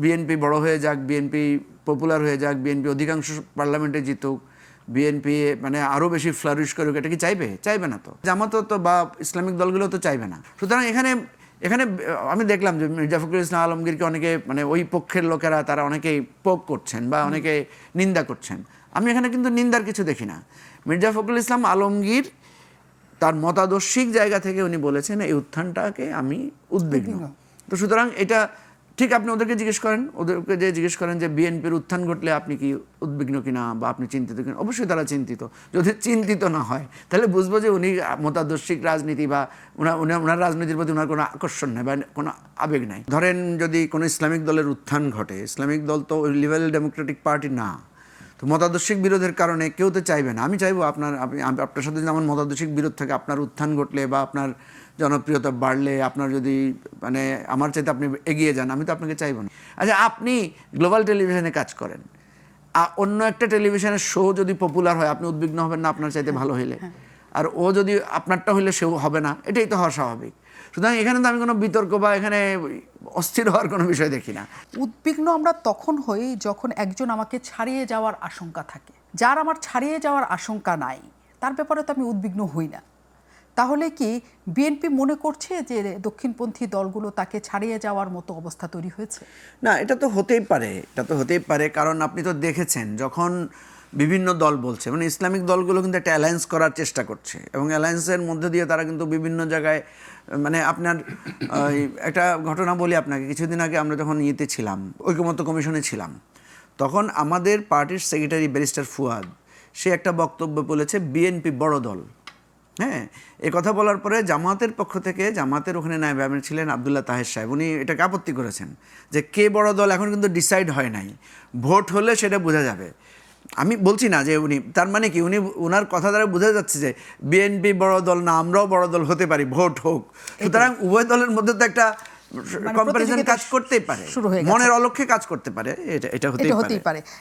BNP বড় হয়ে যাক, বিএনপি পপুলার হয়ে যাক, বিএনপি অধিকাংশ পার্লামেন্টে জিতুক, বিএনপি মানে আরও বেশি ফ্লারিশ করুক, এটা কি চাইবে? চাইবে না তো। জামাতও তো বা ইসলামিক দলগুলো তো চাইবে না। সুতরাং এখানে এখানে আমি দেখলাম যে মির্জা ফখরুল ইসলাম আলমগীরকে অনেকে মানে ওই পক্ষের লোকেরা তারা অনেকেই পোক করছেন বা অনেকে নিন্দা করছেন। আমি এখানে কিন্তু নিন্দার কিছু দেখি না। মির্জা ফখরুল ইসলাম আলমগীর তার মতাদর্শিক জায়গা থেকে উনি বলেছেন এই উত্থানটাকে আমি উদ্বিগ্ন। তো সুতরাং এটা ঠিক আপনি ওদেরকে জিজ্ঞেস করেন, ওদেরকে যে জিজ্ঞেস করেন যে বিএনপির উত্থান ঘটলে আপনি কি উদ্বিগ্ন কিনা বা আপনি চিন্তিত কিনা, অবশ্যই তারা চিন্তিত। যদি চিন্তিত না হয় তাহলে বুঝবো যে উনি মতাদর্শিক রাজনীতি বা ওনার রাজনীতির প্রতি ওনার কোনো আকর্ষণ নেই বা কোনো আবেগ নাই। ধরেন যদি কোনো ইসলামিক দলের উত্থান ঘটে, ইসলামিক দল তো ওই লিবারেল ডেমোক্রেটিক পার্টি না, তো মতাদর্শিক বিরোধের কারণে কেউ তো চাইবে না। আমি চাইবো আপনার সাথে যদি আমার মতাদর্শিক বিরোধ থাকে, আপনার উত্থান ঘটলে বা আপনার জনপ্রিয়তা বাড়লে, আপনার যদি মানে আমার চাইতে আপনি এগিয়ে যান, আমি তো আপনাকে চাইবো না। আচ্ছা, আপনি গ্লোবাল টেলিভিশনে কাজ করেন, অন্য একটা টেলিভিশনের শো যদি পপুলার হয়, আপনি উদ্বিগ্ন হবেন না আপনার চাইতে ভালো হইলে? আর ও যদি আপনারটা হইলে সেও হবে না, এটাই তো হওয়া স্বাভাবিক। সুতরাং এখানে তো আমি কোনো বিতর্ক বা এখানে অস্থির হওয়ার কোনো বিষয় দেখি না। উদ্বিগ্ন আমরা তখন হই যখন একজন আমাকে ছাড়িয়ে যাওয়ার আশঙ্কা থাকে। যার আমার ছাড়িয়ে যাওয়ার আশঙ্কা নাই তার ব্যাপারে তো আমি উদ্বিগ্ন হই না। তাহলে কি বিএনপি মনে করছে যে দক্ষিণপন্থী দলগুলো তাকে ছাড়িয়ে যাওয়ার মতো অবস্থা তৈরি হয়েছে? না, এটা তো হতেই পারে, এটা তো হতেই পারে। কারণ আপনি তো দেখেছেন যখন বিভিন্ন দল বলছে, মানে ইসলামিক দলগুলো কিন্তু একটা অ্যালায়েন্স করার চেষ্টা করছে এবং অ্যালায়েন্সের মধ্যে দিয়ে তারা কিন্তু বিভিন্ন জায়গায় মানে আপনার একটা ঘটনা বলি আপনাকে। কিছুদিন আগে আমরা যখন ইয়েতে ছিলাম, ঐকমত্য কমিশনে ছিলাম, তখন আমাদের পার্টির সেক্রেটারি ব্যারিস্টার ফুয়াদ সে একটা বক্তব্য বলেছে বিএনপি বড় দল। হ্যাঁ, এ কথা বলার পরে জামাতের পক্ষ থেকে, জামাতের ওখানে নায়েব আমির ছিলেন আবদুল্লাহ তাহের সাহেব, উনি এটাকে আপত্তি করেছেন যে কে বড় দল এখন কিন্তু ডিসাইড হয় নাই, ভোট হলে সেটা বোঝা যাবে। আমি বলছি না যে উনি, তার মানে কি উনি, ওনার কথা দ্বারা বোঝা যাচ্ছে যে বিএনপি বড় দল না, আমরাও বড় দল হতে পারি, ভোট হোক। সুতরাং উভয় দলের মধ্যে তো একটা কম্পারিজন কাজ করতেই পারে, মনের অলক্ষ্যে কাজ করতে পারে, এটা হতেই পারে।